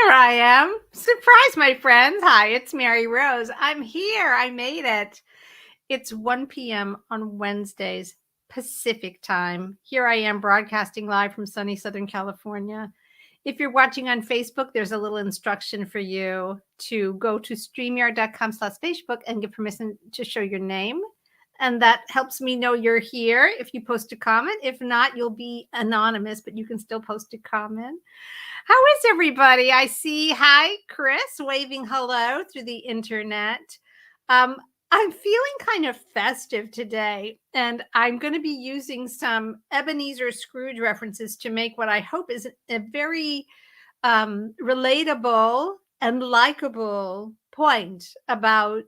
Here I am. Surprise, my friends. Hi, it's Mary Rose. I'm here. I made it. It's 1 p.m. on Wednesdays, Pacific time. Here I am broadcasting live from sunny Southern California. If you're watching on Facebook, there's a little instruction for you to go to streamyard.com/Facebook and give permission to show your name. And that helps me know you're here if you post a comment. If not, you'll be anonymous, but you can still post a comment. How is everybody? I see, hi, Chris, waving hello through the internet. I'm feeling kind of festive today, and I'm going to be using some Ebenezer Scrooge references to make what I hope is a very relatable and likable point about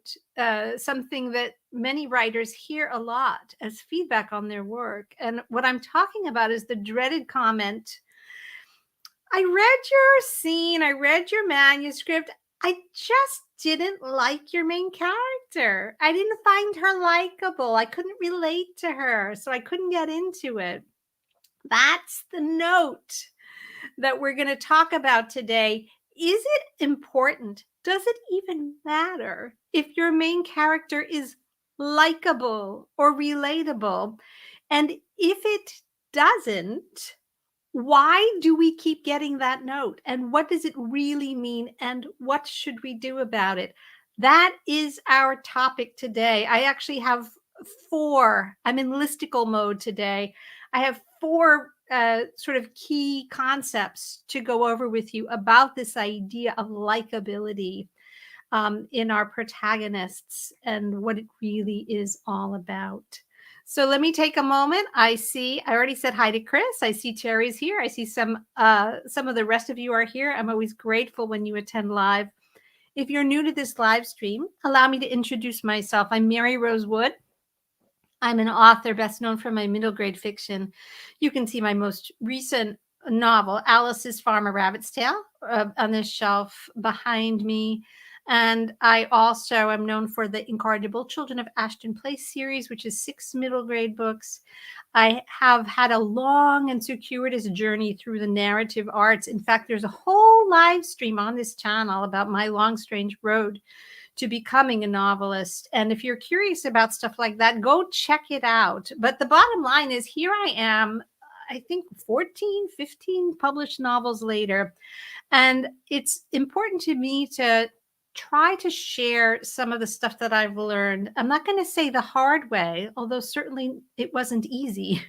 something that many writers hear a lot as feedback on their work. And what I'm talking about is the dreaded comment, I read your scene, I read your manuscript. I just didn't like your main character. I didn't find her likable. I couldn't relate to her, so I couldn't get into it. That's the note that we're going to talk about today. Is it important? Does it even matter if your main character is likable or relatable? And if it doesn't, why do we keep getting that note? And what does it really mean? And what should we do about it? That is our topic today. I actually have I'm in listicle mode today. I have four sort of key concepts to go over with you about this idea of likability in our protagonists and what it really is all about. So let me take a moment. I already said hi to Chris. I see Terry's here. I see some of the rest of you are here. I'm always grateful when you attend live. If you're new to this live stream, allow me to introduce myself. I'm Mary Rose Wood. I'm an author best known for my middle grade fiction. You can see my most recent novel, Alice's Farmer Rabbit's Tale, on this shelf behind me. And I also am known for the Incorrigible Children of Ashton Place series, which is 6 middle grade books. I have had a long and circuitous journey through the narrative arts. In fact, there's a whole live stream on this channel about my long, strange road to becoming a novelist. And if you're curious about stuff like that, go check it out. But the bottom line is, here I am, I think 14, 15 published novels later. And it's important to me to try to share some of the stuff that I've learned. I'm not going to say the hard way, although certainly it wasn't easy,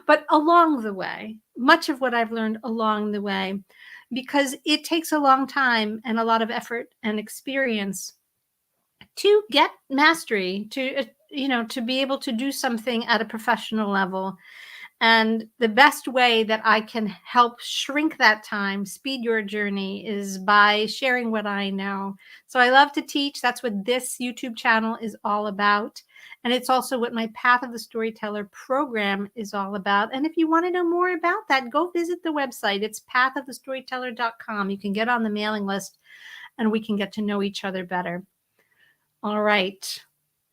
but along the way, much of what I've learned along the way, because it takes a long time and a lot of effort and experience to get mastery, to be able to do something at a professional level. And the best way that I can help shrink that time, speed your journey, is by sharing what I know. So I love to teach. That's what this YouTube channel is all about. And it's also what my Path of the Storyteller program is all about. And if you want to know more about that, go visit the website. It's pathofthestoryteller.com. You can get on the mailing list and we can get to know each other better. All right.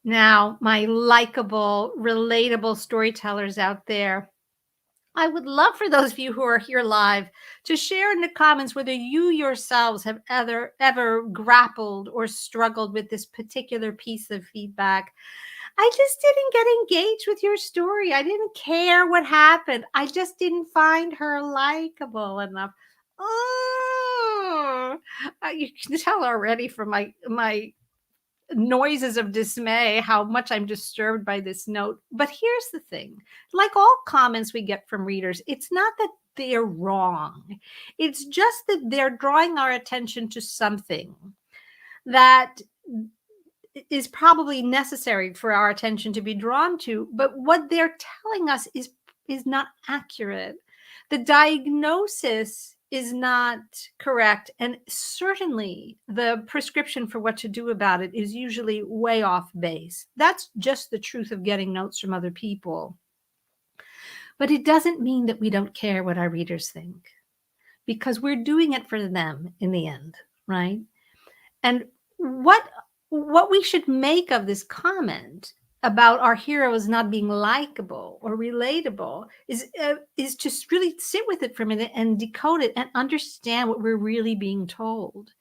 Now, my likable, relatable storytellers out there, I would love for those of you who are here live to share in the comments whether you yourselves have ever grappled or struggled with this particular piece of feedback. I just didn't get engaged with your story. I didn't care what happened. I just didn't find her likable enough. Oh, you can tell already from my noises of dismay how much I'm disturbed by this note. But here's the thing, like all comments we get from readers, it's not that they're wrong. It's just that they're drawing our attention to something that is probably necessary for our attention to be drawn to, but what they're telling us is not accurate. The diagnosis is not correct, and certainly the prescription for what to do about it is usually way off base. That's just the truth of getting notes from other people. But it doesn't mean that we don't care what our readers think, because we're doing it for them in the end, right? And what we should make of this comment about our heroes not being likable or relatable is just really sit with it for a minute and decode it and understand what we're really being told,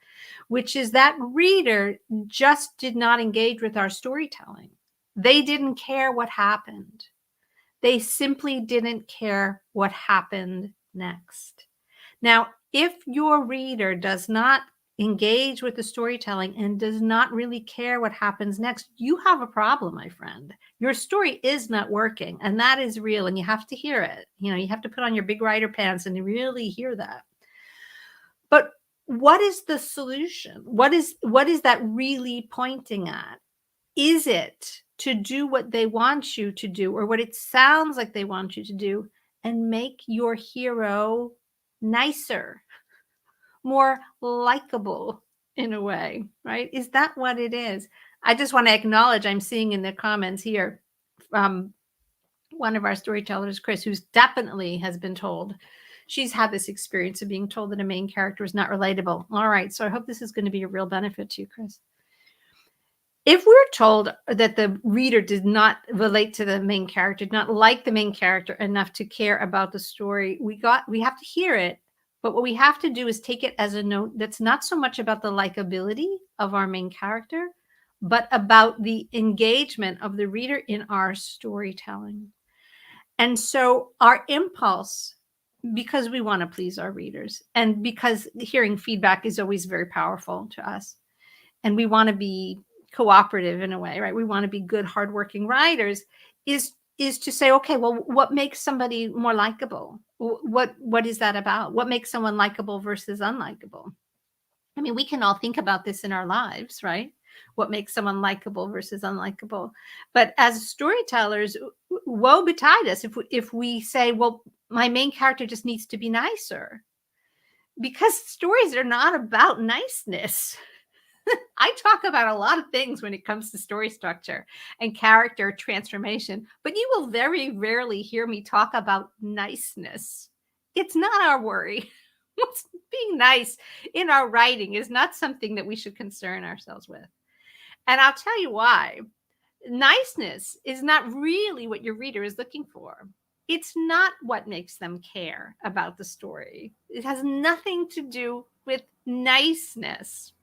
which is that reader just did not engage with our storytelling. They didn't care what happened. They simply didn't care what happened next. Now, if your reader does not engage with the storytelling and does not really care what happens next, you have a problem, my friend. Your story is not working, and that is real, and you have to hear it. You have to put on your big writer pants and really hear that. But what is the solution? What is that really pointing at? Is it to do what they want you to do or what it sounds like they want you to do and make your hero nicer, more likable in a way, right? Is that what it is? I just want to acknowledge I'm seeing in the comments here from one of our storytellers, Chris, who's definitely has been told she's had this experience of being told that a main character is not relatable. All right. So I hope this is going to be a real benefit to you, Chris. If we're told that the reader did not relate to the main character, did not like the main character enough to care about the story, we have to hear it. But what we have to do is take it as a note that's not so much about the likability of our main character, but about the engagement of the reader in our storytelling. And so our impulse, because we want to please our readers and because hearing feedback is always very powerful to us, and we want to be cooperative in a way, right? We want to be good, hardworking writers, is to say, okay, well, what makes somebody more likable? What is that about? What makes someone likable versus unlikable? I mean, we can all think about this in our lives, right? What makes someone likable versus unlikable? But as storytellers, woe betide us if we say, well, my main character just needs to be nicer, because stories are not about niceness. I talk about a lot of things when it comes to story structure and character transformation, but you will very rarely hear me talk about niceness. It's not our worry. Being nice in our writing is not something that we should concern ourselves with. And I'll tell you why. Niceness is not really what your reader is looking for. It's not what makes them care about the story. It has nothing to do with niceness.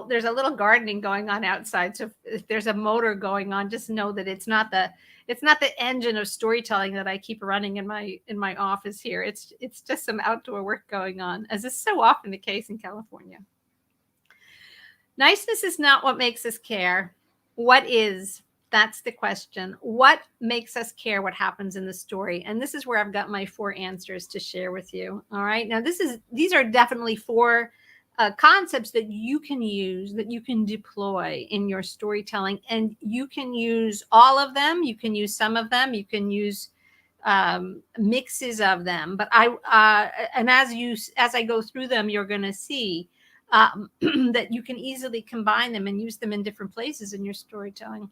There's a little gardening going on outside. So if there's a motor going on, just know that it's not the engine of storytelling that I keep running in my office here. It's just some outdoor work going on, as is so often the case in California. Niceness is not what makes us care. What is? That's the question. What makes us care what happens in the story? And this is where I've got my 4 answers to share with you. All right. Now, these are definitely 4 concepts that you can use, that you can deploy in your storytelling, and you can use all of them. You can use some of them. You can use mixes of them. But and as I go through them, you're going to see that you can easily combine them and use them in different places in your storytelling.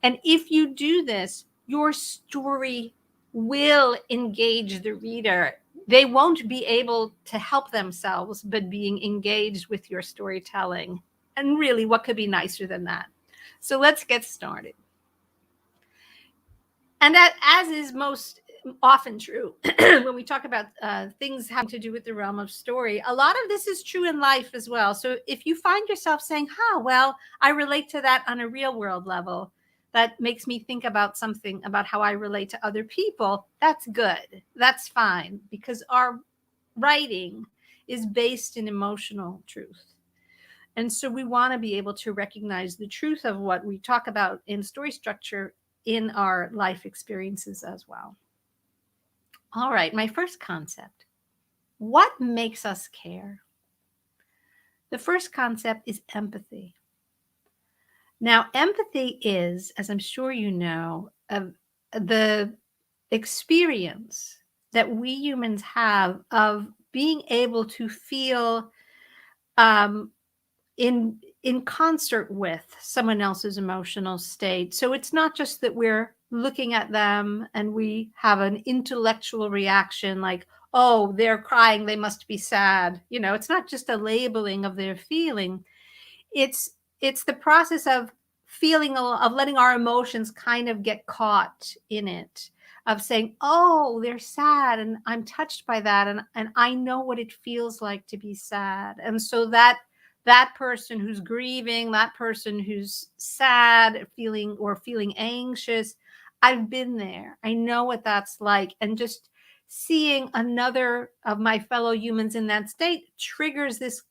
And if you do this, your story will engage the reader. They won't be able to help themselves, but being engaged with your storytelling. And really, what could be nicer than that? So let's get started. And that, as is most often true when we talk about things having to do with the realm of story, a lot of this is true in life as well. So if you find yourself saying, well, I relate to that on a real world level, that makes me think about something about how I relate to other people, that's good. That's fine, because our writing is based in emotional truth. And so we want to be able to recognize the truth of what we talk about in story structure in our life experiences as well. All right, my first concept. What makes us care? The first concept is empathy. Now, empathy is, as I'm sure you know, the experience that we humans have of being able to feel in concert with someone else's emotional state. So it's not just that we're looking at them and we have an intellectual reaction like, oh, they're crying, they must be sad. It's not just a labeling of their feeling. It's the process of feeling of letting our emotions kind of get caught in it, of saying, oh, they're sad and I'm touched by that, and I know what it feels like to be sad. And so that person who's grieving, that person who's sad, feeling anxious, I've been there. I know what that's like. And just seeing another of my fellow humans in that state triggers this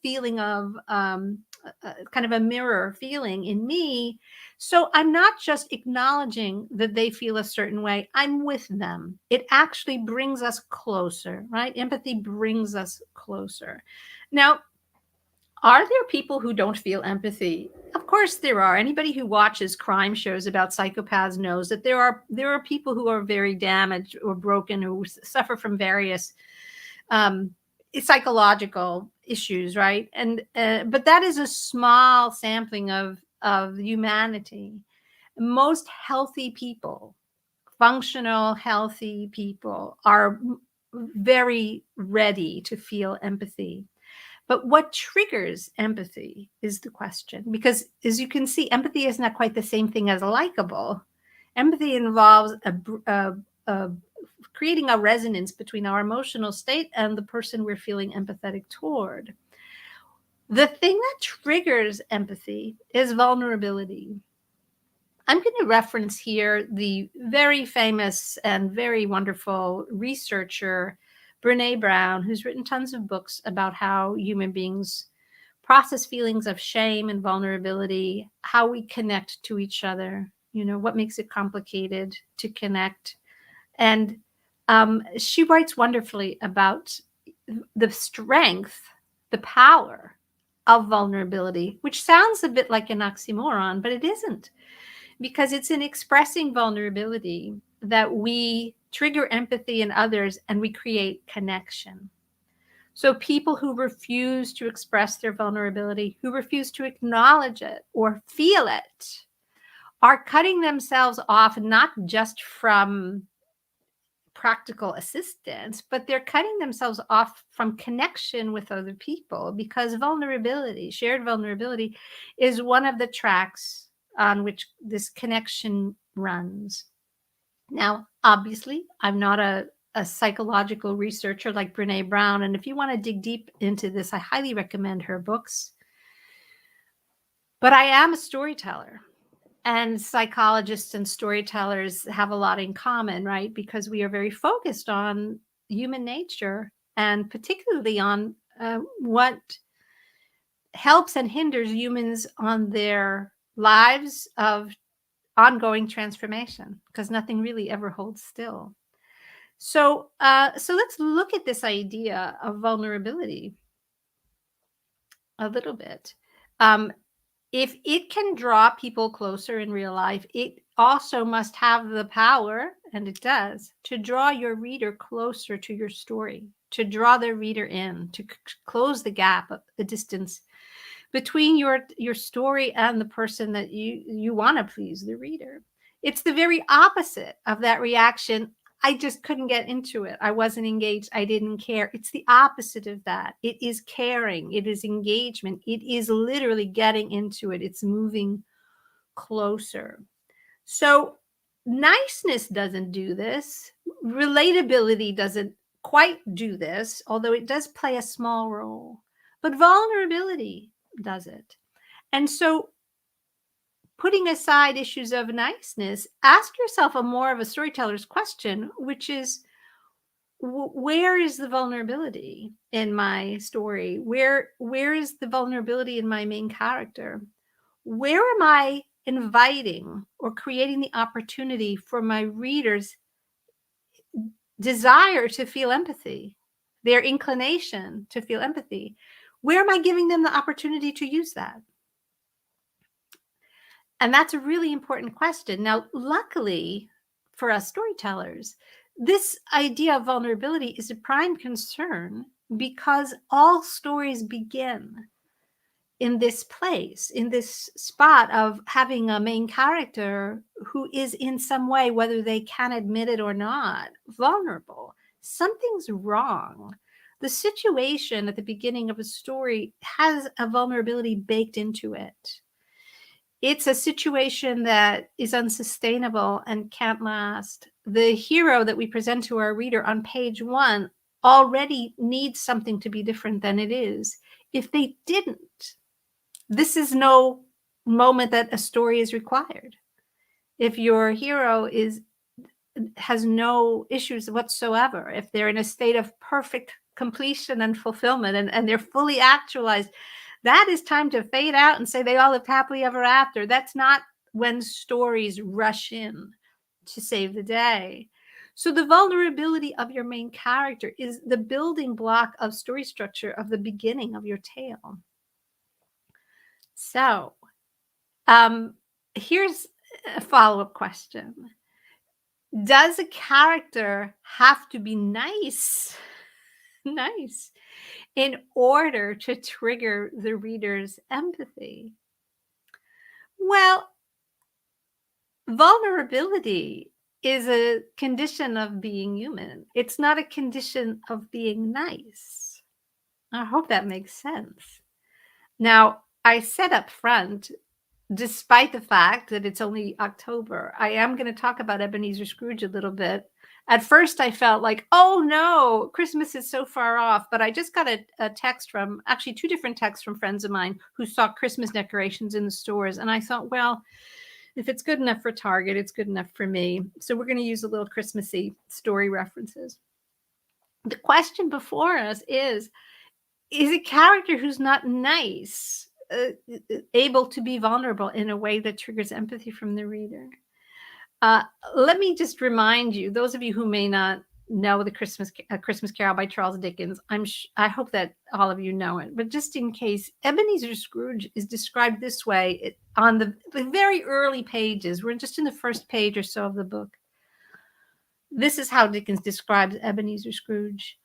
feeling of kind of a mirror feeling in me. So I'm not just acknowledging that they feel a certain way, I'm with them. It actually brings us closer, right? Empathy brings us closer. Now, are there people who don't feel empathy? Of course there are. Anybody who watches crime shows about psychopaths knows that there are people who are very damaged or broken, who suffer from various psychological issues, right? And but that is a small sampling of humanity. Most healthy people, functional, healthy people, are very ready to feel empathy. But what triggers empathy is the question, because as you can see, empathy is not quite the same thing as likable. Empathy involves a creating a resonance between our emotional state and the person we're feeling empathetic toward. The thing that triggers empathy is vulnerability. I'm going to reference here the very famous and very wonderful researcher, Brene Brown, who's written tons of books about how human beings process feelings of shame and vulnerability, how we connect to each other, what makes it complicated to connect. And she writes wonderfully about the strength, the power of vulnerability, which sounds a bit like an oxymoron, but it isn't, because it's in expressing vulnerability that we trigger empathy in others and we create connection. So people who refuse to express their vulnerability, who refuse to acknowledge it or feel it, are cutting themselves off, not just from practical assistance, but they're cutting themselves off from connection with other people, because vulnerability, shared vulnerability, is one of the tracks on which this connection runs. Now, obviously, I'm not a psychological researcher like Brene Brown, and if you want to dig deep into this, I highly recommend her books. But I am a storyteller. And psychologists and storytellers have a lot in common, right? Because we are very focused on human nature, and particularly on what helps and hinders humans on their lives of ongoing transformation, because nothing really ever holds still. So let's look at this idea of vulnerability a little bit. If it can draw people closer in real life, it also must have the power, and it does, to draw your reader closer to your story, to draw the reader in, to close the gap, the distance between your story and the person that you want to please, the reader. It's the very opposite of that reaction. I just couldn't get into it. I wasn't engaged. I didn't care. It's the opposite of that. It is caring. It is engagement. It is literally getting into it. It's moving closer. So niceness doesn't do this. Relatability doesn't quite do this, although it does play a small role. But vulnerability does it. And so, putting aside issues of niceness, ask yourself a more of a storyteller's question, which is, where is the vulnerability in my story? Where is the vulnerability in my main character? Where am I inviting or creating the opportunity for my readers' desire to feel empathy, their inclination to feel empathy? Where am I giving them the opportunity to use that? And that's a really important question. Now, luckily for us storytellers, this idea of vulnerability is a prime concern, because all stories begin in this place, in this spot of having a main character who is in some way, whether they can admit it or not, vulnerable. Something's wrong. The situation at the beginning of a story has a vulnerability baked into it. It's a situation that is unsustainable and can't last. The hero that we present to our reader on page 1 already needs something to be different than it is. If they didn't, this is no moment that a story is required. If your hero has no issues whatsoever, if they're in a state of perfect completion and fulfillment, and they're fully actualized, that is time to fade out and say they all lived happily ever after. That's not when stories rush in to save the day. So the vulnerability of your main character is the building block of story structure of the beginning of your tale. So here's a follow-up question. Does a character have to be nice nice in order to trigger the reader's empathy? Well, vulnerability is a condition of being human. It's not a condition of being nice. I hope that makes sense. Now, I said up front, despite the fact that it's only October, I am going to talk about Ebenezer Scrooge a little bit. At first, I felt like, oh no, Christmas is so far off. But I just got a text from, actually 2 different texts from friends of mine who saw Christmas decorations in the stores. And I thought, well, if it's good enough for Target, it's good enough for me. So we're going to use a little Christmassy story references. The question before us is a character who's not nice able to be vulnerable in a way that triggers empathy from the reader? Let me just remind you, those of you who may not know the Christmas Carol by Charles Dickens, I hope that all of you know it, but just in case, Ebenezer Scrooge is described this way on the very early pages. We're just in the first page or so of the book. This is how Dickens describes Ebenezer Scrooge.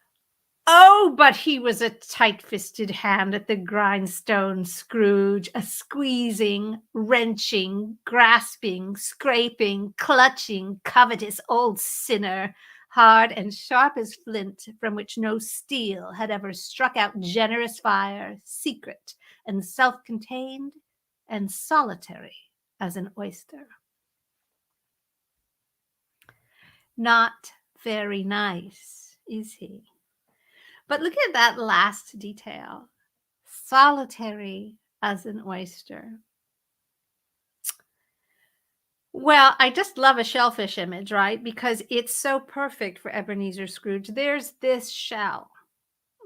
Oh, but he was a tight-fisted hand at the grindstone, Scrooge, a squeezing, wrenching, grasping, scraping, clutching, covetous old sinner, hard and sharp as flint, from which no steel had ever struck out generous fire, secret and self-contained and solitary as an oyster. Not very nice, is he? But look at that last detail. Solitary as an oyster. Well, I just love a shellfish image, right? Because it's so perfect for Ebenezer Scrooge. There's this shell.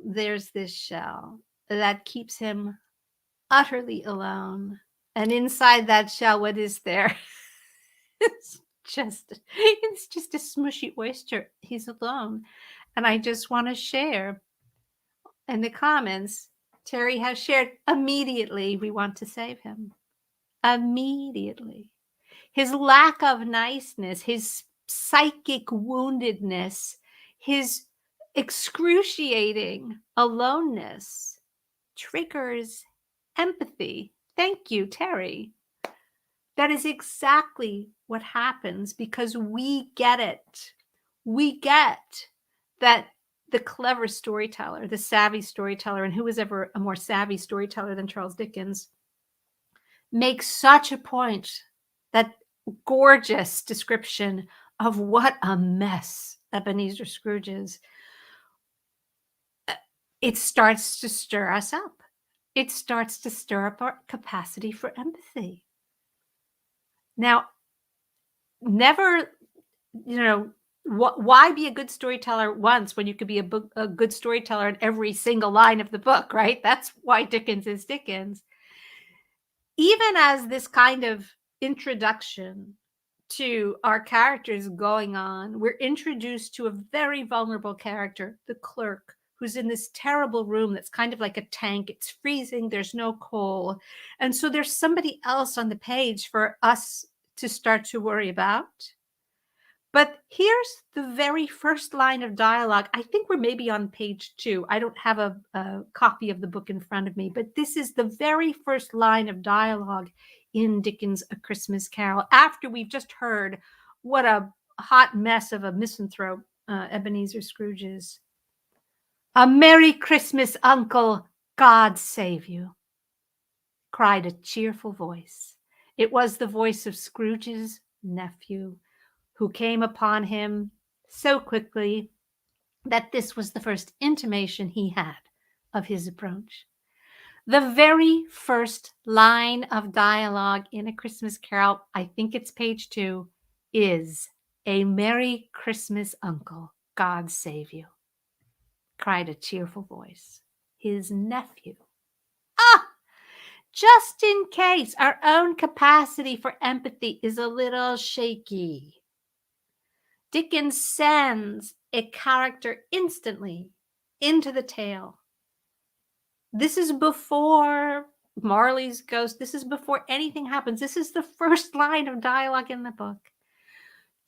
There's this shell that keeps him utterly alone. And inside that shell, what is there? it's just a smushy oyster. He's alone. And I just want to share in the comments, Terry has shared, immediately we want to save him. Immediately. His lack of niceness, his psychic woundedness, his excruciating aloneness triggers empathy. Thank you, Terry. That is exactly what happens because we get it. We get that the clever storyteller, the savvy storyteller, and who was ever a more savvy storyteller than Charles Dickens, makes such a point, that gorgeous description of what a mess Ebenezer Scrooge is. It starts to stir us up. It starts to stir up our capacity for empathy. Now, never, why be a good storyteller once when you could be a good storyteller in every single line of the book, right? That's why Dickens is Dickens. Even as this kind of introduction to our characters going on, we're introduced to a very vulnerable character, the clerk, who's in this terrible room that's kind of like a tank. It's freezing. There's no coal. And so there's somebody else on the page for us to start to worry about. But here's the very first line of dialogue. I think we're maybe on page 2. I don't have a copy of the book in front of me, but this is the very first line of dialogue in Dickens' A Christmas Carol, after we've just heard what a hot mess of a misanthrope Ebenezer Scrooge is. "A Merry Christmas, Uncle, God save you," cried a cheerful voice. It was the voice of Scrooge's nephew, who came upon him so quickly that this was the first intimation he had of his approach. The very first line of dialogue in A Christmas Carol, I think it's page 2, is "A Merry Christmas, Uncle, God save you," cried a cheerful voice. His nephew. Ah! Just in case our own capacity for empathy is a little shaky, Dickens sends a character instantly into the tale. This is before Marley's ghost. This is before anything happens. This is the first line of dialogue in the book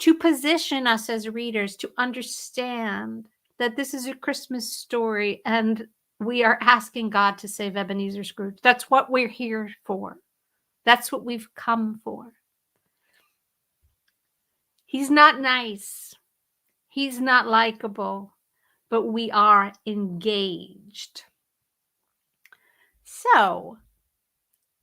to position us as readers to understand that this is a Christmas story and we are asking God to save Ebenezer Scrooge. That's what we're here for. That's what we've come for. He's not nice. He's not likable, but we are engaged. So,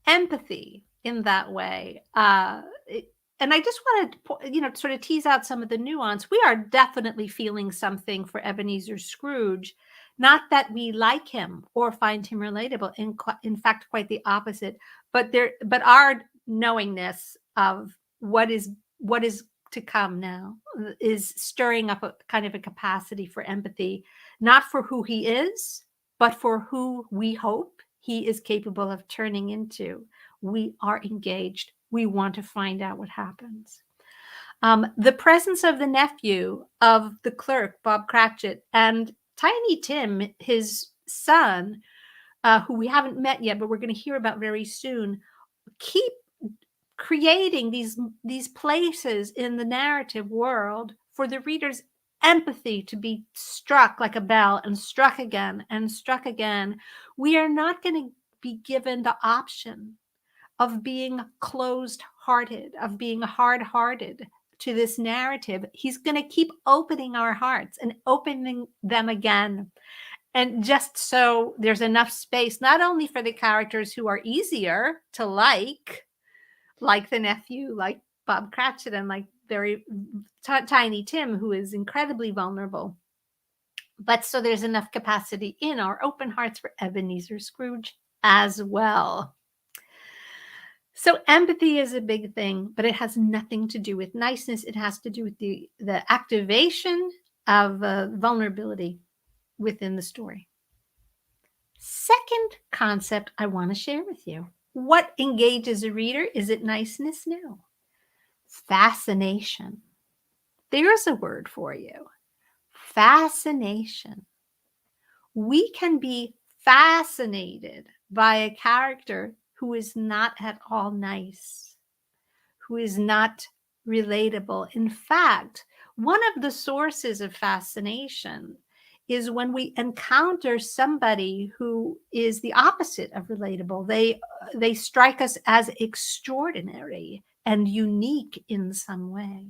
empathy in that way. And I just want to, sort of tease out some of the nuance. We are definitely feeling something for Ebenezer Scrooge. Not that we like him or find him relatable. In fact, quite the opposite. But our knowingness of what is to come now is stirring up a kind of a capacity for empathy, not for who he is, but for who we hope he is capable of turning into. We are engaged. We want to find out what happens. The presence of the nephew of the clerk, Bob Cratchit, and Tiny Tim, his son, who we haven't met yet, but we're going to hear about very soon, keep creating these places in the narrative world for the reader's empathy to be struck like a bell and struck again and struck again. We are not going to be given the option of being closed-hearted, of being hard-hearted to this narrative. He's going to keep opening our hearts and opening them again. And just so there's enough space, not only for the characters who are easier to like the nephew, like Bob Cratchit, and like very Tiny Tim, who is incredibly vulnerable, but so there's enough capacity in our open hearts for Ebenezer Scrooge as well. So empathy is a big thing, but it has nothing to do with niceness. It has to do with the activation of vulnerability within the story. Second concept I want to share with you. What engages a reader? Is it niceness? No. Fascination. There's a word for you. Fascination. We can be fascinated by a character who is not at all nice, who is not relatable. In fact, one of the sources of fascination is when we encounter somebody who is the opposite of relatable. They strike us as extraordinary and unique in some way.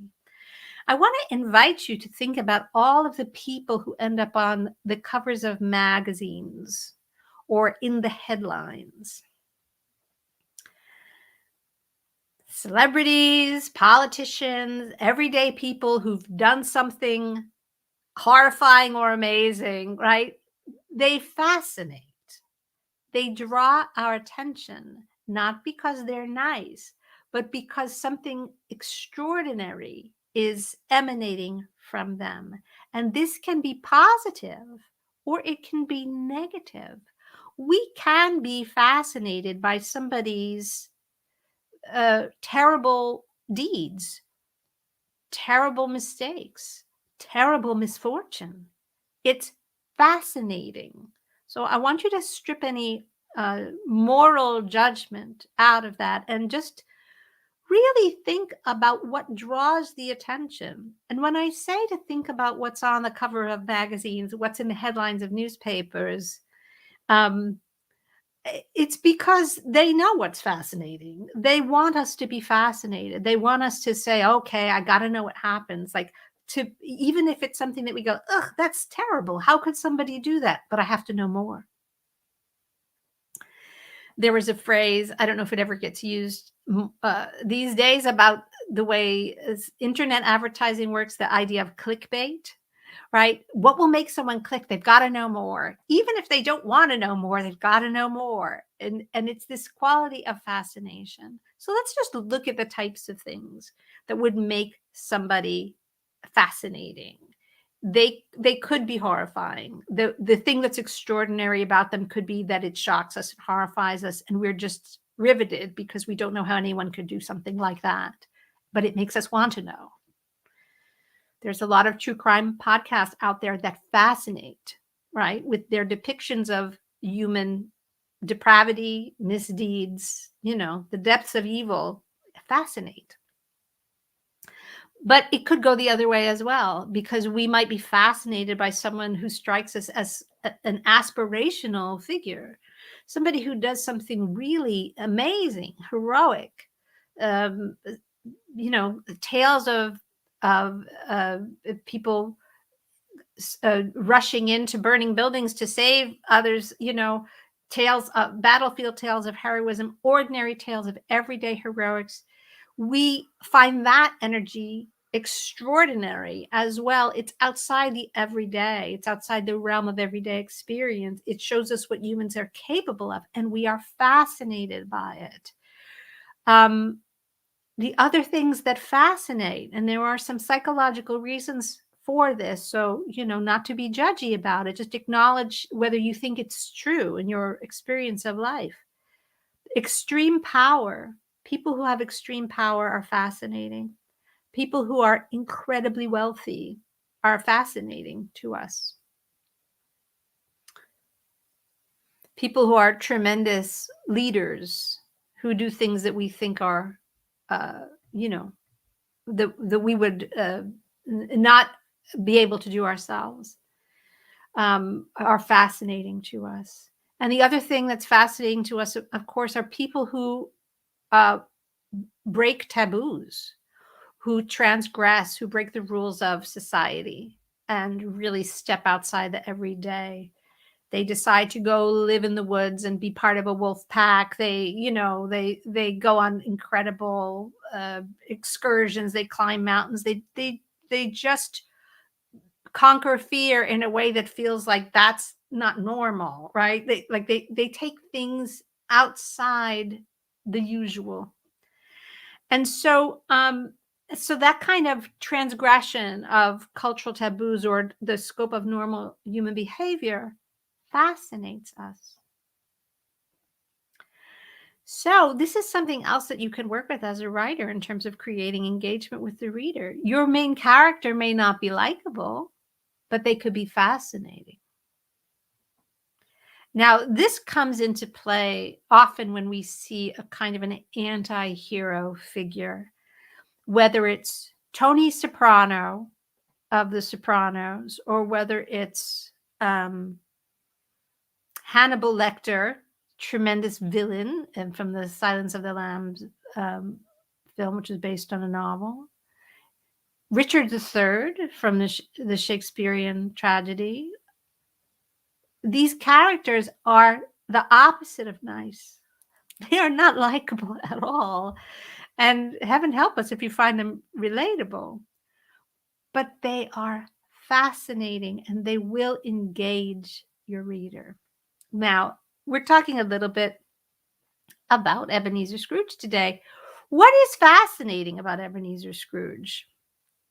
I want to invite you to think about all of the people who end up on the covers of magazines or in the headlines. Celebrities, politicians, everyday people who've done something horrifying or amazing, right? They fascinate. They draw our attention, not because they're nice, but because something extraordinary is emanating from them. And this can be positive or it can be negative. We can be fascinated by somebody's terrible deeds, terrible mistakes, terrible misfortune. It's fascinating. So I want you to strip any moral judgment out of that and just really think about what draws the attention. And when I say to think about what's on the cover of magazines, what's in the headlines of newspapers, it's because they know what's fascinating. They want us to be fascinated. They want us to say, okay, I got to know what happens. Like, to even if it's something that we go, ugh, that's terrible. How could somebody do that? But I have to know more. There was a phrase, I don't know if it ever gets used these days, about the way internet advertising works, the idea of clickbait, right? What will make someone click? They've got to know more. Even if they don't want to know more, they've got to know more. And it's this quality of fascination. So let's just look at the types of things that would make somebody fascinating. They could be horrifying. The thing that's extraordinary about them could be that it shocks us, it horrifies us, and we're just riveted because we don't know how anyone could do something like that. But it makes us want to know. There's a lot of true crime podcasts out there that fascinate, right, with their depictions of human depravity, misdeeds, the depths of evil. Fascinate. But it could go the other way as well, because we might be fascinated by someone who strikes us as an aspirational figure, somebody who does something really amazing, heroic. Um, Tales of people rushing into burning buildings to save others, tales of battlefield tales of heroism, ordinary tales of everyday heroics. We find that energy extraordinary as well. It's outside the everyday, it's outside the realm of everyday experience. It shows us what humans are capable of, and we are fascinated by it. The other things that fascinate, and there are some psychological reasons for this, so not to be judgy about it, just acknowledge whether you think it's true in your experience of life. Extreme power. People who have extreme power are fascinating. People who are incredibly wealthy are fascinating to us. People who are tremendous leaders, who do things that we think are that we would not be able to do ourselves, are fascinating to us. And the other thing that's fascinating to us, of course, are people who break taboos, who transgress, who break the rules of society and really step outside the everyday. They decide to go live in the woods and be part of a wolf pack. They go on incredible excursions. They climb mountains. They just conquer fear in a way that feels like that's not normal, right? They take things outside the usual. And so that kind of transgression of cultural taboos or the scope of normal human behavior fascinates us. So this is something else that you can work with as a writer in terms of creating engagement with the reader. Your main character may not be likable, but they could be fascinating. Now, this comes into play often when we see a kind of an anti-hero figure, whether it's Tony Soprano of The Sopranos, or whether it's Hannibal Lecter, tremendous villain, and from the Silence of the Lambs film, which is based on a novel. Richard III from the Shakespearean tragedy. These characters are the opposite of nice. They are not likable at all. And heaven help us if you find them relatable. But they are fascinating and they will engage your reader. Now, we're talking a little bit about Ebenezer Scrooge today. What is fascinating about Ebenezer Scrooge?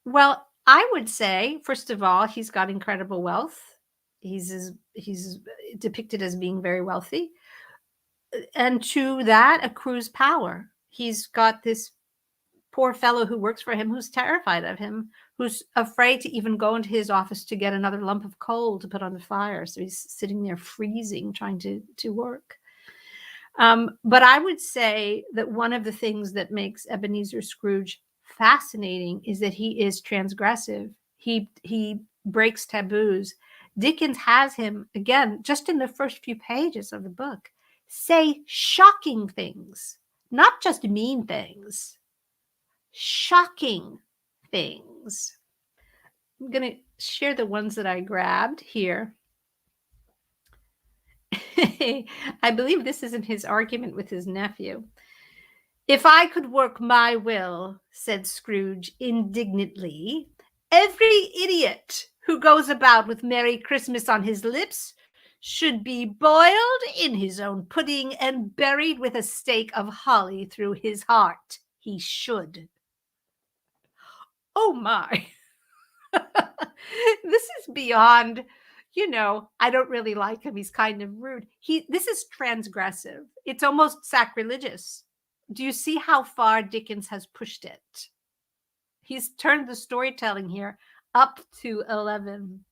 Well, I would say, first of all, he's got incredible wealth. He's depicted as being very wealthy. And to that accrues power. He's got this poor fellow who works for him who's terrified of him, who's afraid to even go into his office to get another lump of coal to put on the fire. So he's sitting there freezing, trying to work. But I would say that one of the things that makes Ebenezer Scrooge fascinating is that he is transgressive. He breaks taboos. Dickens has him, again, just in the first few pages of the book, say shocking things, not just mean things, shocking things. I'm going to share the ones that I grabbed here. I believe this is in his argument with his nephew. "If I could work my will," said Scrooge indignantly, "every idiot who goes about with Merry Christmas on his lips should be boiled in his own pudding and buried with a stake of holly through his heart. He should." Oh my. This is beyond, I don't really like him. He's kind of rude. This is transgressive. It's almost sacrilegious. Do you see how far Dickens has pushed it? He's turned the storytelling here up to 11.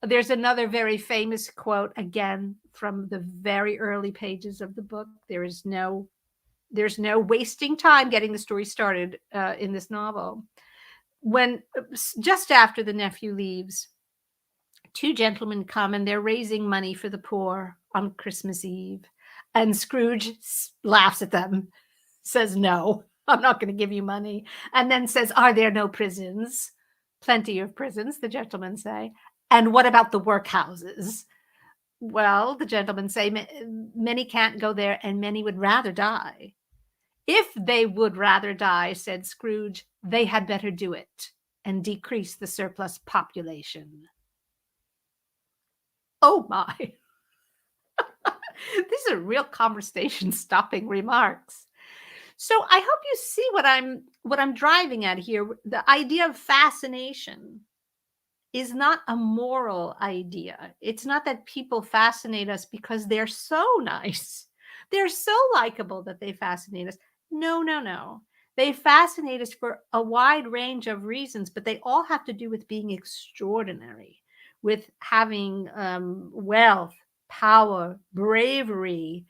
There's another very famous quote, again, from the very early pages of the book. There's no wasting time getting the story started in this novel. When just after the nephew leaves, two gentlemen come and they're raising money for the poor on Christmas Eve. And Scrooge laughs at them, says, "No, I'm not going to give you money." And then says, "Are there no prisons?" "Plenty of prisons," the gentlemen say. "And what about the workhouses?" "Well," the gentlemen say, "many can't go there and many would rather die." "If they would rather die," said Scrooge, "they had better do it and decrease the surplus population." Oh my. These are real conversation stopping remarks. So I hope you see what I'm driving at here. The idea of fascination is not a moral idea. It's not that people fascinate us because they're so nice. They're so likable that they fascinate us. No, no, no. They fascinate us for a wide range of reasons, but they all have to do with being extraordinary, with having wealth, power, bravery,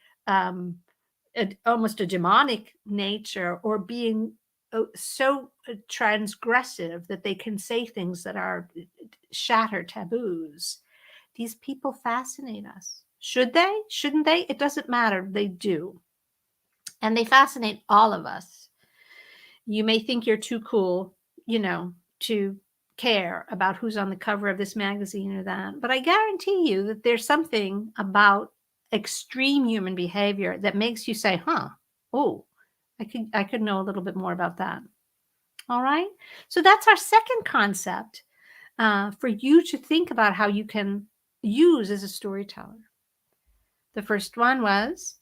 almost a demonic nature, or being so transgressive that they can say things that are shatter taboos. These people fascinate us. Should they? Shouldn't they? It doesn't matter. They do. And they fascinate all of us. You may think you're too cool, to care about who's on the cover of this magazine or that, but I guarantee you that there's something about extreme human behavior that makes you say, oh, I could know a little bit more about that. All right. So that's our second concept for you to think about how you can use as a storyteller. The first one was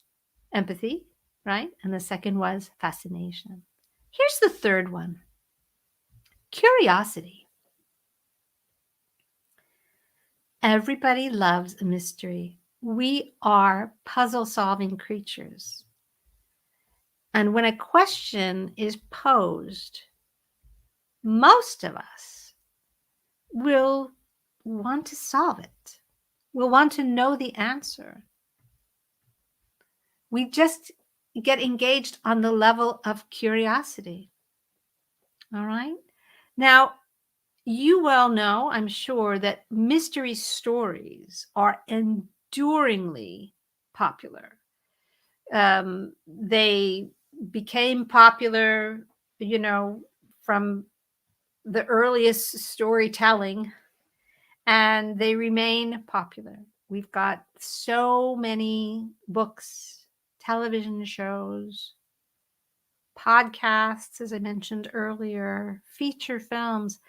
empathy, right? And the second was fascination. Here's the third one: curiosity. Everybody loves a mystery. We are puzzle-solving creatures. And when a question is posed, most of us will want to solve it. We'll want to know the answer. We just get engaged on the level of curiosity. All right? Now, you well know, I'm sure, that mystery stories are enduringly popular. They became popular, from the earliest storytelling, and they remain popular. We've got so many books, television shows, podcasts, as I mentioned earlier, feature films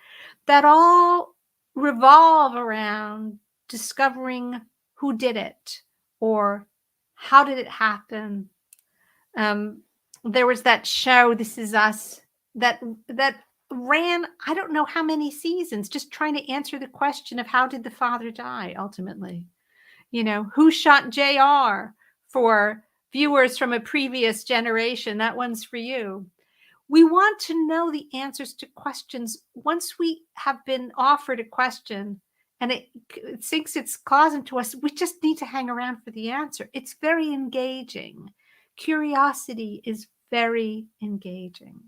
that all revolve around discovering who did it or how did it happen. There was that show, This Is Us, that ran, I don't know how many seasons, just trying to answer the question of how did the father die ultimately. Who shot JR, for viewers from a previous generation. That one's for you. We want to know the answers to questions. Once we have been offered a question and it sinks its claws into us, we just need to hang around for the answer. It's very engaging. Curiosity is very engaging.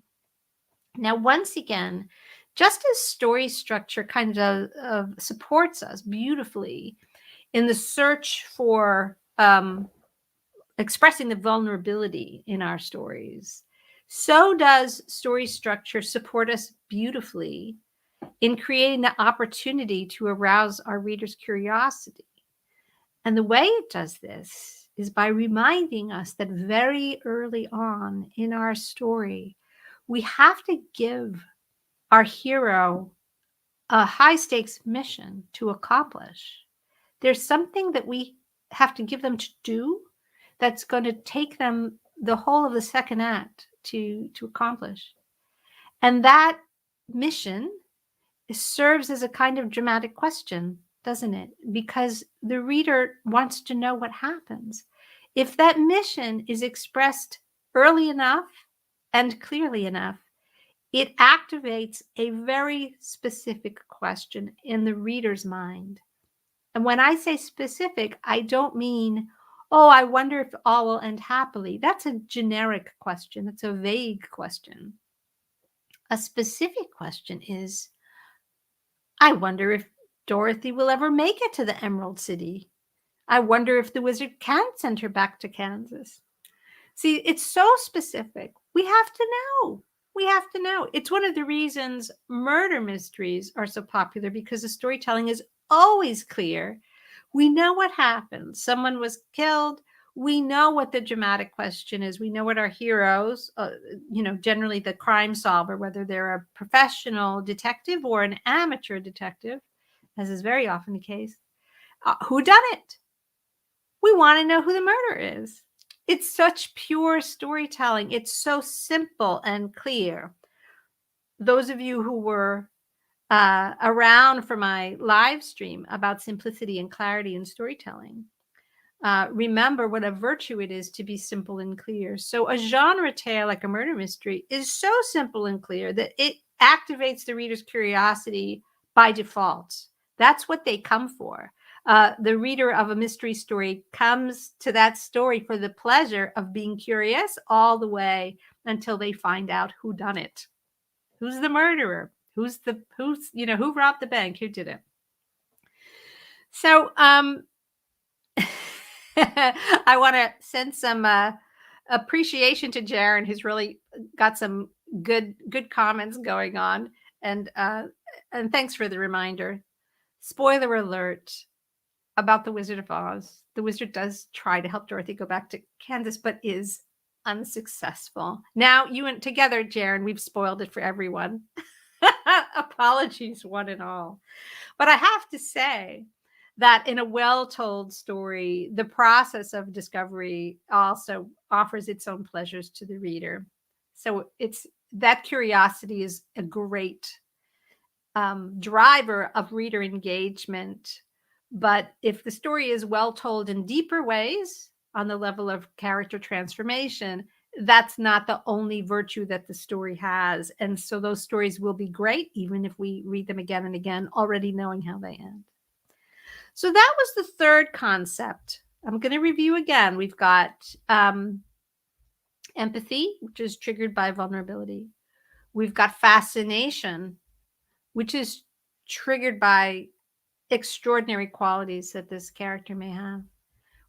Now, once again, just as story structure kind of supports us beautifully in the search for expressing the vulnerability in our stories, so does story structure support us beautifully in creating the opportunity to arouse our readers' curiosity. And the way it does this is by reminding us that very early on in our story, we have to give our hero a high stakes mission to accomplish. There's something that we have to give them to do that's going to take them the whole of the second act to accomplish. And that mission serves as a kind of dramatic question, doesn't it? Because the reader wants to know what happens. If that mission is expressed early enough and clearly enough, it activates a very specific question in the reader's mind. And when I say specific, I don't mean, oh, I wonder if all will end happily. That's a generic question. It's a vague question. A specific question is, I wonder if Dorothy will ever make it to the Emerald City. I wonder if the wizard can send her back to Kansas. See, it's so specific. We have to know. We have to know. It's one of the reasons murder mysteries are so popular, because the storytelling is always clear. We know what happened. Someone was killed. We know what the dramatic question is. We know what our heroes, generally the crime solver, whether they're a professional detective or an amateur detective, as is very often the case, who done it? We want to know who the murderer is. It's such pure storytelling. It's so simple and clear. Those of you who were around for my live stream about simplicity and clarity in storytelling, remember what a virtue it is to be simple and clear. So a genre tale like a murder mystery is so simple and clear that it activates the reader's curiosity by default. That's what they come for. The reader of a mystery story comes to that story for the pleasure of being curious all the way until they find out who done it. Who's the murderer? Who robbed the bank? Who did it? So I want to send some appreciation to Jaren, who's really got some good comments going on, and thanks for the reminder. Spoiler alert about the Wizard of Oz. The wizard does try to help Dorothy go back to Kansas, but is unsuccessful. Now, you and together, Jaren, we've spoiled it for everyone. Apologies, one and all. But I have to say that in a well-told story, the process of discovery also offers its own pleasures to the reader. So it's that curiosity is a great driver of reader engagement. But if the story is well told in deeper ways on the level of character transformation, that's not the only virtue that the story has. And so those stories will be great, even if we read them again and again, already knowing how they end. So that was the third concept. I'm going to review again. We've got empathy, which is triggered by vulnerability. We've got fascination, which is triggered by extraordinary qualities that this character may have.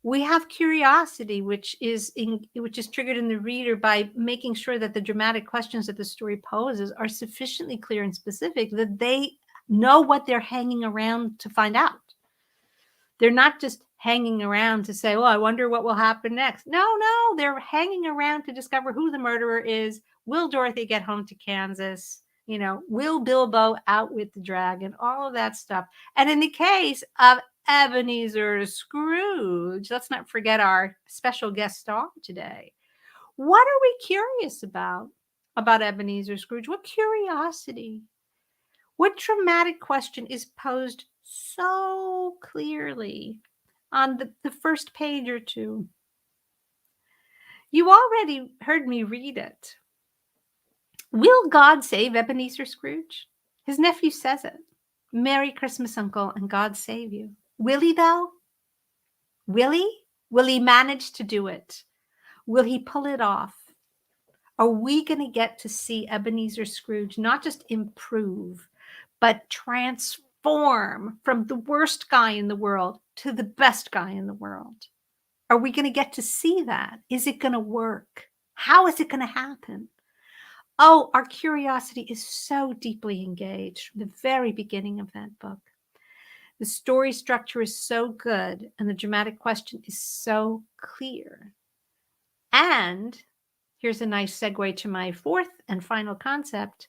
We have curiosity, which is triggered in the reader by making sure that the dramatic questions that the story poses are sufficiently clear and specific that they know what they're hanging around to find out. They're not just hanging around to say, well, I wonder what will happen next. No, they're hanging around to discover who the murderer is. Will Dorothy get home to Kansas? Will Bilbo outwit the dragon? All of that stuff. And in the case of Ebenezer Scrooge, let's not forget our special guest star today. What are we curious about Ebenezer Scrooge? What curiosity? What dramatic question is posed so clearly on the first page or two? You already heard me read it. Will God save Ebenezer Scrooge? His nephew says it. Merry Christmas, Uncle, and God save you. Will he, though? Will he? Will he manage to do it? Will he pull it off? Are we going to get to see Ebenezer Scrooge not just improve, but transform from the worst guy in the world to the best guy in the world? Are we going to get to see that? Is it going to work? How is it going to happen? Oh, our curiosity is so deeply engaged from the very beginning of that book. The story structure is so good and the dramatic question is so clear. And here's a nice segue to my fourth and final concept.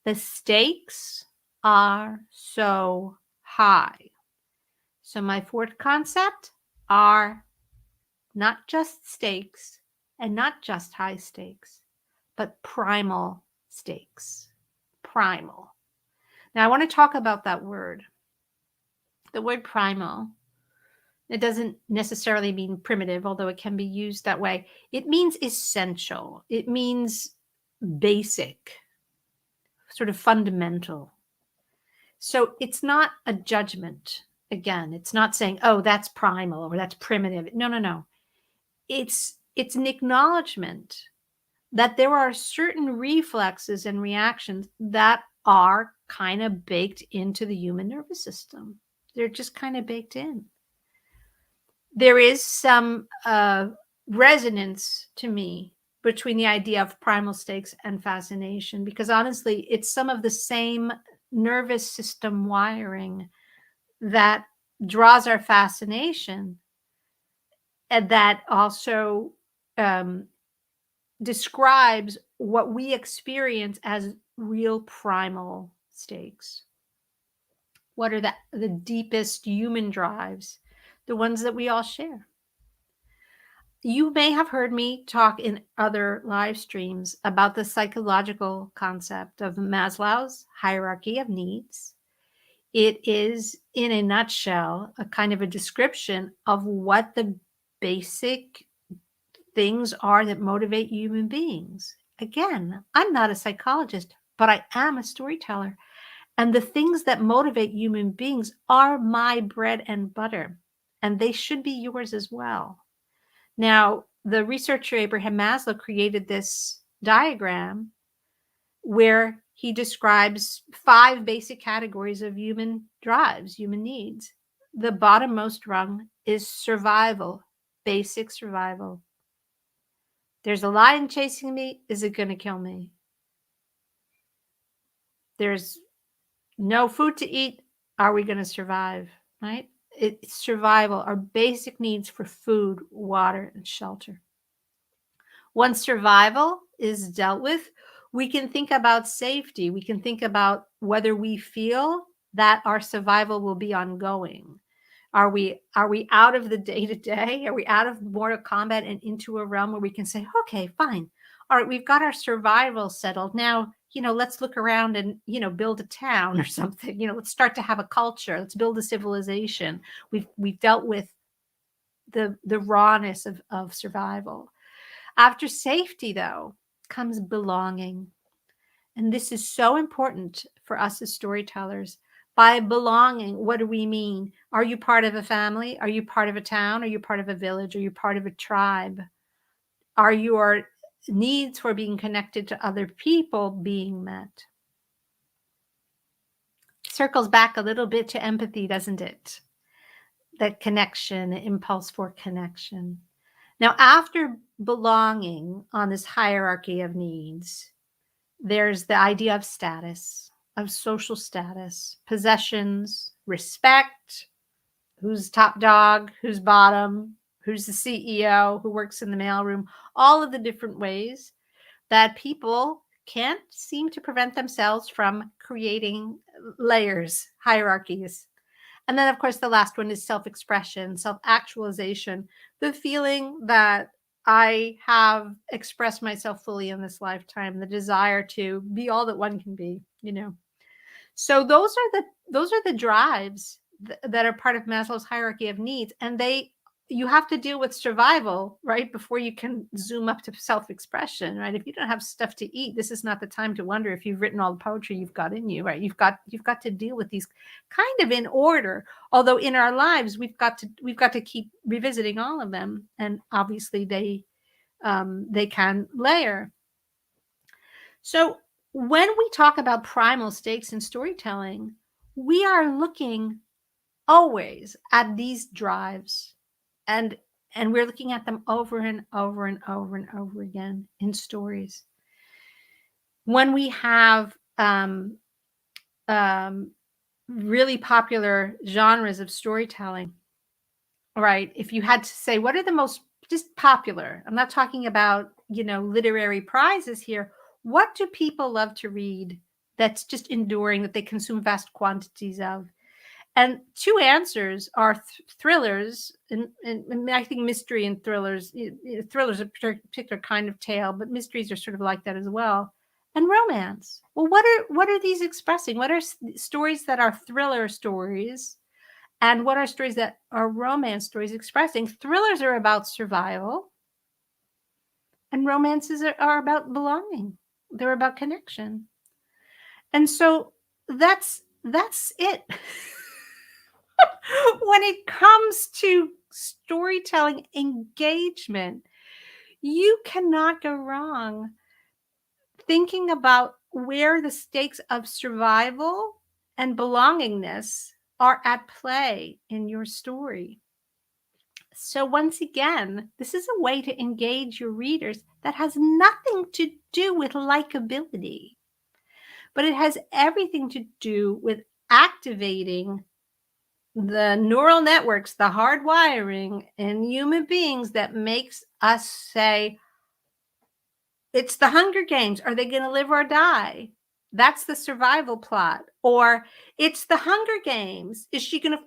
The stakes are so high. So my fourth concept are not just stakes and not just high stakes, but primal stakes. Primal. Now I want to talk about that word. The word primal, it doesn't necessarily mean primitive, although it can be used that way. It means essential. It means basic, sort of fundamental. So it's not a judgment. Again, it's not saying, oh, that's primal or that's primitive. No, no, no. It's an acknowledgement that there are certain reflexes and reactions that are kind of baked into the human nervous system. They're just kind of baked in. There is some resonance to me between the idea of primal stakes and fascination, because honestly, it's some of the same nervous system wiring that draws our fascination and that also describes what we experience as real primal stakes. What are the deepest human drives? The ones that we all share. You may have heard me talk in other live streams about the psychological concept of Maslow's hierarchy of needs. It is, in a nutshell, a kind of a description of what the basic things are that motivate human beings. Again, I'm not a psychologist, but I am a storyteller. And the things that motivate human beings are my bread and butter, and they should be yours as well. Now, the researcher Abraham Maslow created this diagram where he describes 5 basic categories of human drives, human needs. The bottommost rung is survival, basic survival. There's a lion chasing me. Is it going to kill me? There's no food to eat. Are we going to survive? Right? It's survival, our basic needs for food, water, and shelter. Once survival is dealt with, we can think about safety. We can think about whether we feel that our survival will be ongoing. Are we out of the day-to-day? Are we out of Mortal Kombat and into a realm where we can say, okay, fine. All right, we've got our survival settled. Now, let's look around and, build a town or something. Let's start to have a culture. Let's build a civilization. We've dealt with the rawness of survival. After safety, though, comes belonging. And this is so important for us as storytellers. By belonging, what do we mean? Are you part of a family? Are you part of a town? Are you part of a village? Are you part of a tribe? Are your needs for being connected to other people being met? Circles back a little bit to empathy, doesn't it? That connection, the impulse for connection. Now, after belonging on this hierarchy of needs, there's the idea of status, of social status, possessions, respect, who's top dog, who's bottom, who's the CEO, who works in the mailroom, all of the different ways that people can't seem to prevent themselves from creating layers, hierarchies. And then, of course, the last one is self-expression, self-actualization, the feeling that I have expressed myself fully in this lifetime, the desire to be all that one can be, So those are the drives that are part of Maslow's hierarchy of needs, and you have to deal with survival, right, before you can zoom up to self-expression, right? If you don't have stuff to eat, this is not the time to wonder if you've written all the poetry you've got in you, right? You've got to deal with these kind of in order. Although in our lives, we've got to keep revisiting all of them, and obviously they can layer. So when we talk about primal stakes in storytelling, we are looking always at these drives. And we're looking at them over and over and over and over again in stories. When we have really popular genres of storytelling, right? If you had to say, what are the most just popular? I'm not talking about, literary prizes here. What do people love to read that's just enduring, that they consume vast quantities of? And two answers are thrillers, and I think mystery and thrillers. Thrillers are a particular kind of tale, but mysteries are sort of like that as well. And romance. Well, what are these expressing? What are stories that are thriller stories, and what are stories that are romance stories expressing? Thrillers are about survival, and romances are about belonging. They're about connection. And so that's it. When it comes to storytelling engagement, you cannot go wrong thinking about where the stakes of survival and belongingness are at play in your story. So once again, this is a way to engage your readers that has nothing to do with likability, but it has everything to do with activating the neural networks, the hardwiring in human beings that makes us say, it's the Hunger Games. Are they going to live or die? That's the survival plot. Or it's the Hunger Games. Is she going to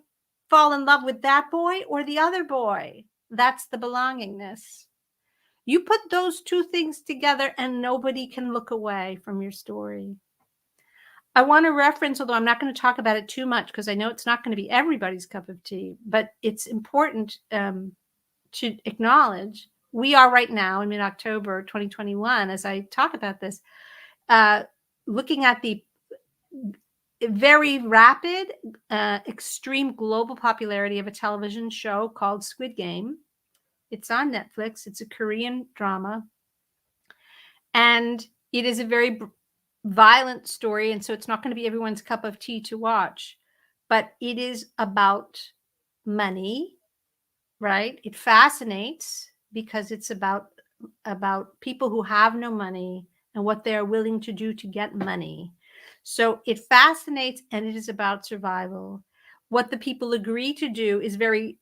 fall in love with that boy or the other boy? That's the belongingness. You put those two things together and nobody can look away from your story. I want to reference, although I'm not going to talk about it too much because I know it's not going to be everybody's cup of tea, but it's important to acknowledge we are right now in mid-October 2021, as I talk about this, looking at the very rapid, extreme global popularity of a television show called Squid Game. It's on Netflix. It's a Korean drama. And it is a very violent story. And so it's not going to be everyone's cup of tea to watch. But it is about money, right? It fascinates because it's about people who have no money and what they're willing to do to get money. So it fascinates, and it is about survival. What the people agree to do is very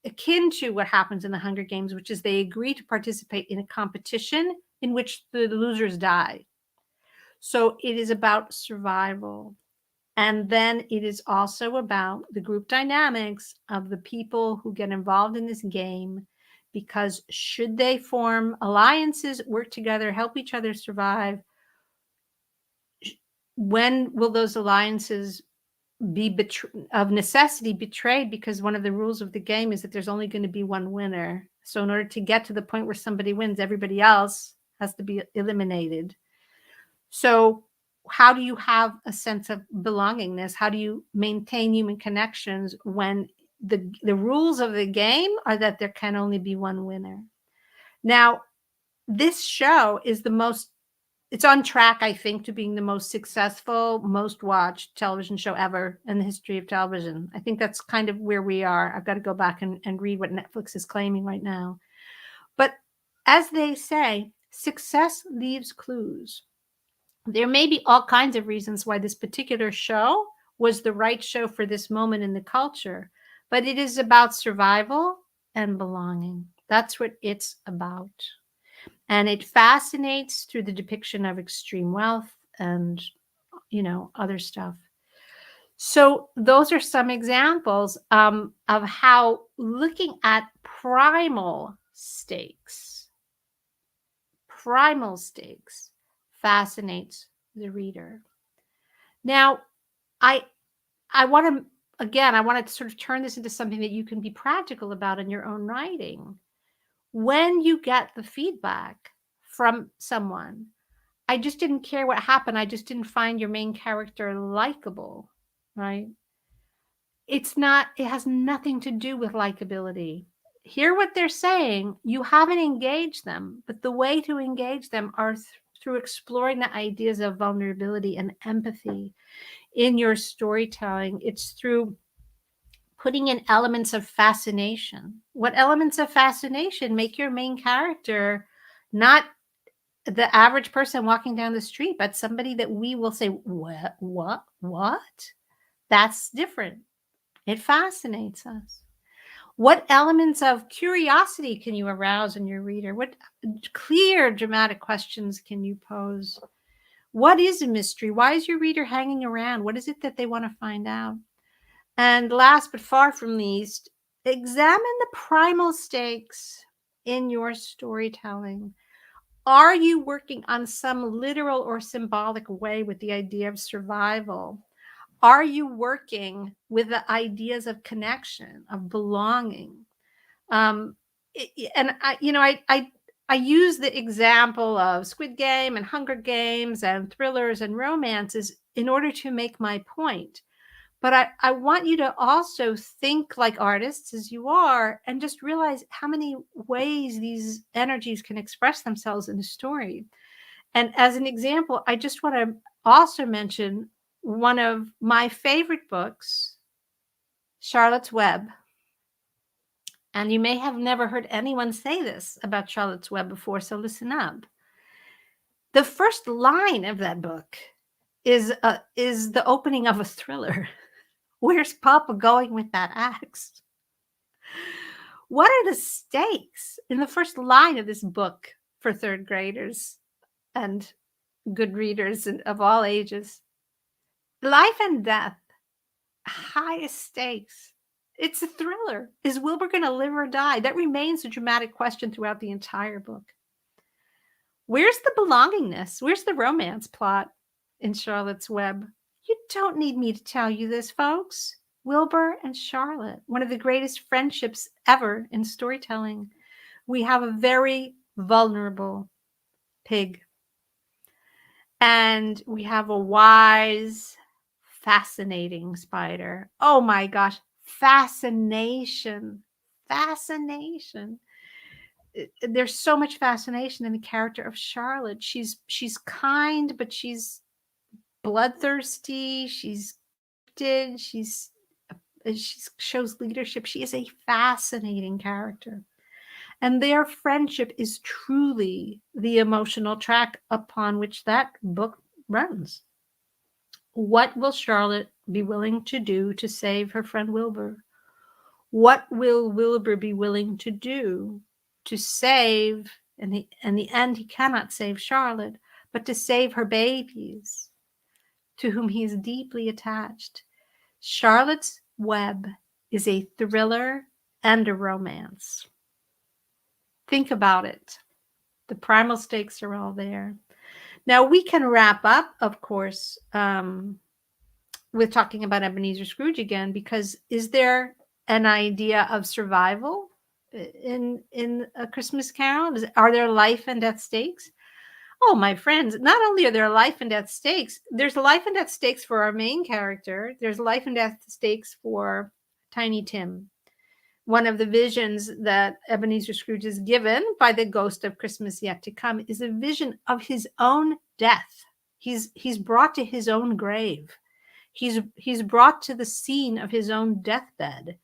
akin to what happens in the Hunger Games, which is they agree to participate in a competition in which the losers die. So it is about survival. And then it is also about the group dynamics of the people who get involved in this game, because should they form alliances, work together, help each other survive, when will those alliances be of necessity betrayed? Because one of the rules of the game is that there's only going to be one winner. So in order to get to the point where somebody wins, everybody else has to be eliminated. So how do you have a sense of belongingness? How do you maintain human connections when the rules of the game are that there can only be one winner? Now, this show is it's on track, I think, to being the most successful, most watched television show ever in the history of television. I think that's kind of where we are. I've got to go back and read what Netflix is claiming right now. But as they say, success leaves clues. There may be all kinds of reasons why this particular show was the right show for this moment in the culture, but it is about survival and belonging. That's what it's about. And it fascinates through the depiction of extreme wealth and, other stuff. So those are some examples of how looking at primal stakes fascinates the reader. Now, I want to sort of turn this into something that you can be practical about in your own writing. When you get the feedback from someone, I just didn't care what happened, I just didn't find your main character likable, right? It has nothing to do with likability. Hear what they're saying. You haven't engaged them, but the way to engage them are through exploring the ideas of vulnerability and empathy in your storytelling. It's through putting in elements of fascination. What elements of fascination make your main character not the average person walking down the street, but somebody that we will say, what? That's different. It fascinates us. What elements of curiosity can you arouse in your reader? What clear, dramatic questions can you pose? What is a mystery? Why is your reader hanging around? What is it that they want to find out? And last but far from least, examine the primal stakes in your storytelling. Are you working on some literal or symbolic way with the idea of survival? Are you working with the ideas of connection, of belonging? And I use the example of Squid Game and Hunger Games and thrillers and romances in order to make my point. But I want you to also think like artists as you are and just realize how many ways these energies can express themselves in a story. And as an example, I just want to also mention one of my favorite books, Charlotte's Web. And you may have never heard anyone say this about Charlotte's Web before, so listen up. The first line of that book is the opening of a thriller. Where's Papa going with that axe? What are the stakes in the first line of this book for third graders and good readers of all ages? Life and death, highest stakes. It's a thriller. Is Wilbur going to live or die? That remains a dramatic question throughout the entire book. Where's the belongingness? Where's the romance plot in Charlotte's Web? You don't need me to tell you this, folks. Wilbur and Charlotte, one of the greatest friendships ever in storytelling. We have a very vulnerable pig. And we have a wise, fascinating spider. Oh my gosh, fascination. Fascination. There's so much fascination in the character of Charlotte. She's kind, but she's bloodthirsty. She's gifted. She shows leadership. She is a fascinating character. And their friendship is truly the emotional track upon which that book runs. What will Charlotte be willing to do to save her friend Wilbur? What will Wilbur be willing to do to save, in the end, he cannot save Charlotte, but to save her babies, to whom he is deeply attached? Charlotte's Web is a thriller and a romance. Think about it. The primal stakes are all there. Now, we can wrap up, of course, with talking about Ebenezer Scrooge again, because is there an idea of survival in A Christmas Carol? Are there life and death stakes? Oh, my friends, not only are there life and death stakes, there's life and death stakes for our main character. There's life and death stakes for Tiny Tim. One of the visions that Ebenezer Scrooge is given by the ghost of Christmas yet to come is a vision of his own death. He's brought to his own grave. He's brought to the scene of his own deathbed,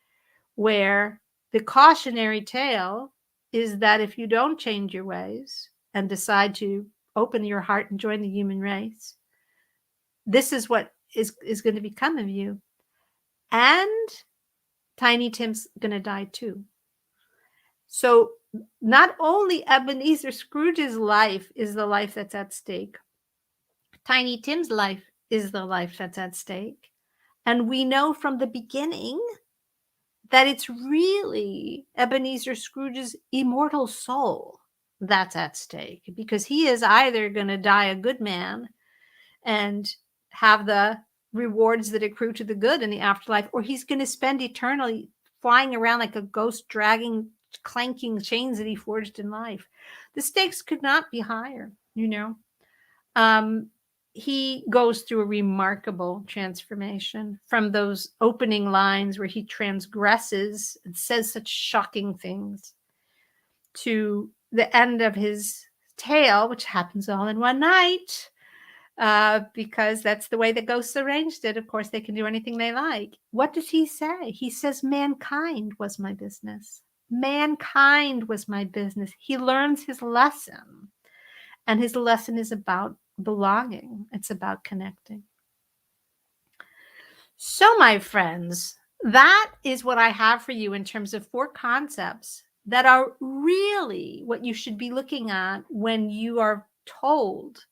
where the cautionary tale is that if you don't change your ways and decide to open your heart and join the human race, this is what is going to become of you. And Tiny Tim's going to die too. So not only Ebenezer Scrooge's life is the life that's at stake, Tiny Tim's life is the life that's at stake. And we know from the beginning that it's really Ebenezer Scrooge's immortal soul that's at stake, because he is either going to die a good man and have the rewards that accrue to the good in the afterlife, or he's going to spend eternally flying around like a ghost, dragging clanking chains that he forged in life. The stakes could not be higher, you know. He goes through a remarkable transformation from those opening lines where he transgresses and says such shocking things to the end of his tale, which happens all in one night, because that's the way the ghosts arranged it. Of course, they can do anything they like. What does he say? He says, mankind was my business. Mankind was my business. He learns his lesson, and his lesson is about belonging. It's about connecting. So, my friends, that is what I have for you in terms of 4 concepts that are really what you should be looking at when you are told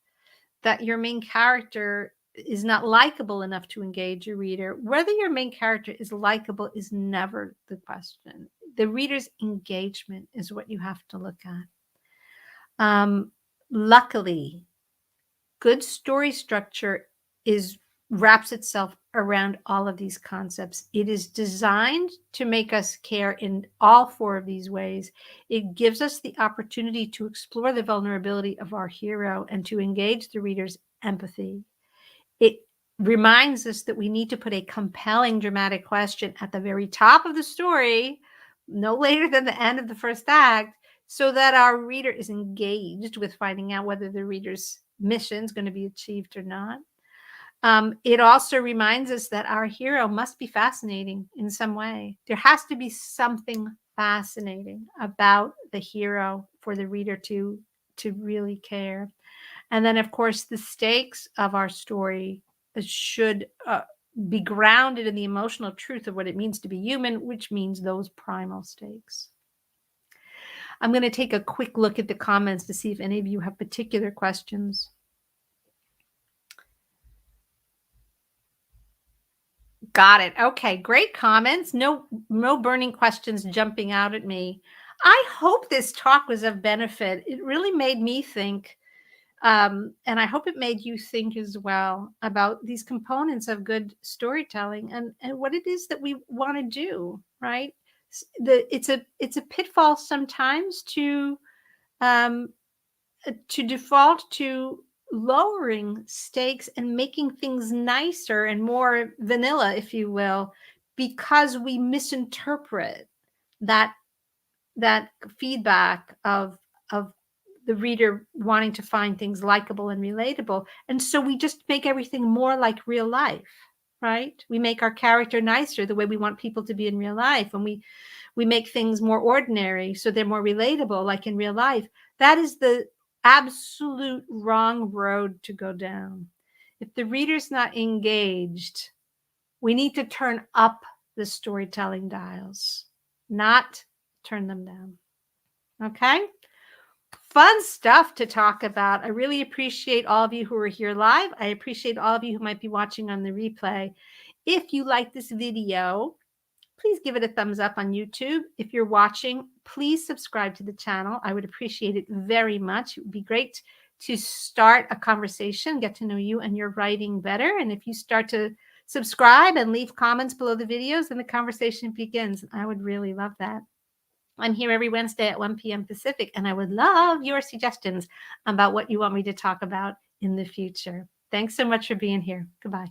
that your main character is not likable enough to engage your reader. Whether your main character is likable is never the question. The reader's engagement is what you have to look at. Luckily, good story structure is wraps itself around all of these concepts. It is designed to make us care in all 4 of these ways. It gives us the opportunity to explore the vulnerability of our hero and to engage the reader's empathy. It reminds us that we need to put a compelling dramatic question at the very top of the story, no later than the end of the first act, so that our reader is engaged with finding out whether the reader's mission is going to be achieved or not. It also reminds us that our hero must be fascinating in some way. There has to be something fascinating about the hero for the reader to really care. And then, of course, the stakes of our story should be grounded in the emotional truth of what it means to be human, which means those primal stakes. I'm going to take a quick look at the comments to see if any of you have particular questions. Got it. Okay, great comments. No burning questions jumping out at me. I hope this talk was of benefit. It really made me think. And I hope it made you think as well about these components of good storytelling and what it is that we want to do, right? It's a pitfall sometimes to default to lowering stakes and making things nicer and more vanilla, if you will, because we misinterpret that that feedback of the reader wanting to find things likable and relatable. And so we just make everything more like real life, right? We make our character nicer the way we want people to be in real life. And we make things more ordinary so they're more relatable, like in real life. That is the absolute wrong road to go down. If the reader's not engaged, we need to turn up the storytelling dials, not turn them down. Okay? Fun stuff to talk about. I really appreciate all of you who are here live. I appreciate all of you who might be watching on the replay. If you like this video, please give it a thumbs up on YouTube. If you're watching, please subscribe to the channel. I would appreciate it very much. It would be great to start a conversation, get to know you and your writing better. And if you start to subscribe and leave comments below the videos, then the conversation begins. I would really love that. I'm here every Wednesday at 1 p.m. Pacific, and I would love your suggestions about what you want me to talk about in the future. Thanks so much for being here. Goodbye.